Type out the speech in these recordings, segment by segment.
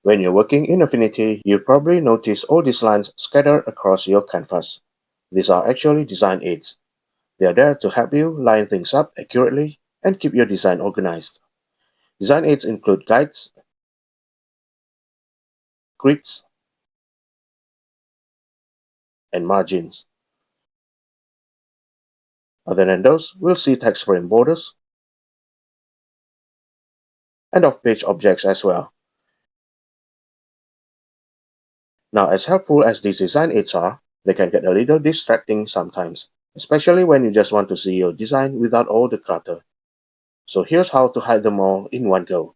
When you're working in Affinity, you probably notice all these lines scattered across your canvas. These are actually design aids. They are there to help you line things up accurately and keep your design organized. Design aids include guides, grids, and margins. Other than those, we'll see text frame borders and off-page objects as well. Now, as helpful as these design aids are, they can get a little distracting sometimes, especially when you just want to see your design without all the clutter. So here's how to hide them all in one go.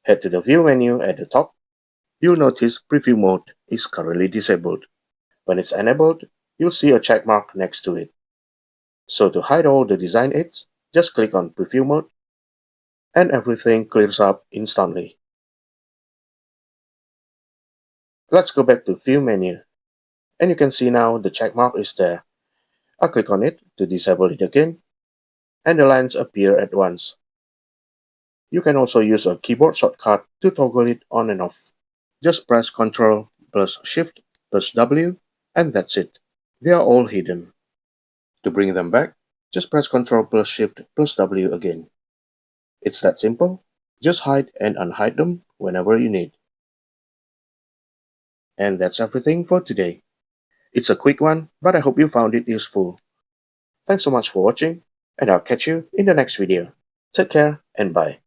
Head to the View menu at the top. You'll notice Preview mode is currently disabled. When it's enabled, you'll see a check mark next to it. So to hide all the design aids, just click on Preview mode and everything clears up instantly. Let's go back to View menu, and you can see now the check mark is there. I'll click on it to disable it again, and the lines appear at once. You can also use a keyboard shortcut to toggle it on and off. Just press Ctrl plus Shift plus W, and that's it. They are all hidden. To bring them back, just press Ctrl plus Shift plus W again. It's that simple. Just hide and unhide them whenever you need. And that's everything for today. It's a quick one, but I hope you found it useful. Thanks so much for watching, and I'll catch you in the next video. Take care and bye.